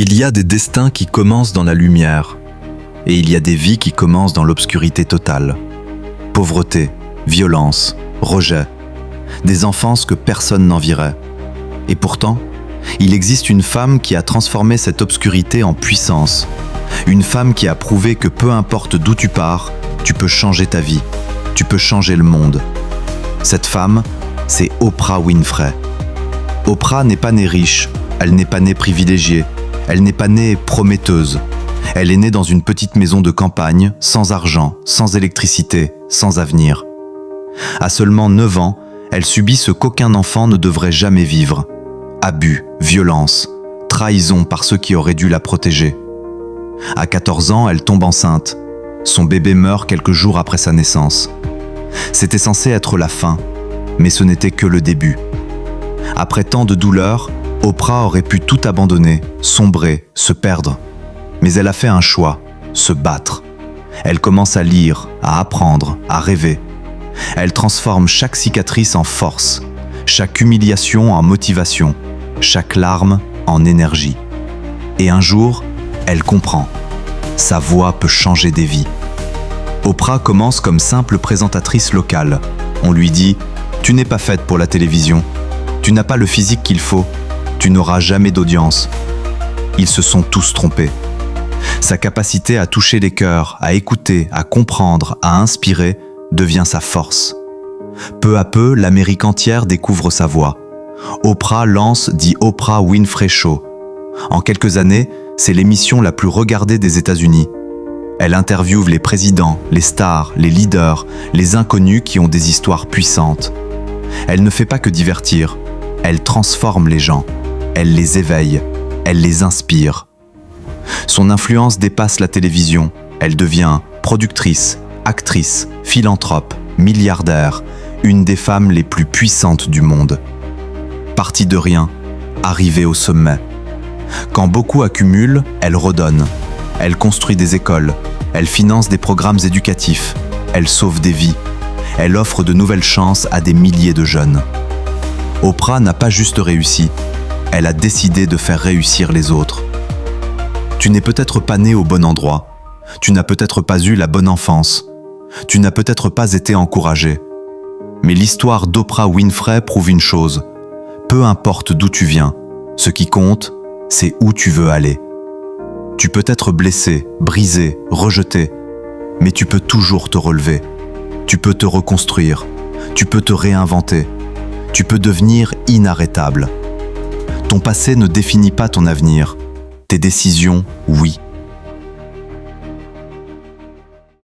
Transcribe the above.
Il y a des destins qui commencent dans la lumière, et il y a des vies qui commencent dans l'obscurité totale. Pauvreté, violence, rejet, des enfances que personne n'envierait. Et pourtant, il existe une femme qui a transformé cette obscurité en puissance. Une femme qui a prouvé que peu importe d'où tu pars, tu peux changer ta vie, tu peux changer le monde. Cette femme, c'est Oprah Winfrey. Oprah n'est pas née riche, elle n'est pas née privilégiée, elle n'est pas née prometteuse. Elle est née dans une petite maison de campagne, sans argent, sans électricité, sans avenir. À seulement 9 ans, elle subit ce qu'aucun enfant ne devrait jamais vivre. Abus, violence, trahison par ceux qui auraient dû la protéger. À 14 ans, elle tombe enceinte. Son bébé meurt quelques jours après sa naissance. C'était censé être la fin, mais ce n'était que le début. Après tant de douleurs, Oprah aurait pu tout abandonner, sombrer, se perdre. Mais elle a fait un choix, se battre. Elle commence à lire, à apprendre, à rêver. Elle transforme chaque cicatrice en force, chaque humiliation en motivation, chaque larme en énergie. Et un jour, elle comprend. Sa voix peut changer des vies. Oprah commence comme simple présentatrice locale. On lui dit « Tu n'es pas faite pour la télévision. Tu n'as pas le physique qu'il faut. Tu n'auras jamais d'audience. » Ils se sont tous trompés. Sa capacité à toucher les cœurs, à écouter, à comprendre, à inspirer, devient sa force. Peu à peu, l'Amérique entière découvre sa voix. Oprah lance The Oprah Winfrey Show. En quelques années, c'est l'émission la plus regardée des États-Unis. Elle interviewe les présidents, les stars, les leaders, les inconnus qui ont des histoires puissantes. Elle ne fait pas que divertir, elle transforme les gens, elle les éveille, elle les inspire. Son influence dépasse la télévision, elle devient productrice, actrice, philanthrope, milliardaire, une des femmes les plus puissantes du monde. Partie de rien, arrivée au sommet. Quand beaucoup accumulent, elle redonne. Elle construit des écoles, elle finance des programmes éducatifs, elle sauve des vies, elle offre de nouvelles chances à des milliers de jeunes. Oprah n'a pas juste réussi, elle a décidé de faire réussir les autres. Tu n'es peut-être pas né au bon endroit, tu n'as peut-être pas eu la bonne enfance, tu n'as peut-être pas été encouragé. Mais l'histoire d'Oprah Winfrey prouve une chose, peu importe d'où tu viens, ce qui compte, c'est où tu veux aller. Tu peux être blessé, brisé, rejeté, mais tu peux toujours te relever. Tu peux te reconstruire, tu peux te réinventer, tu peux devenir inarrêtable. Ton passé ne définit pas ton avenir. Tes décisions, oui.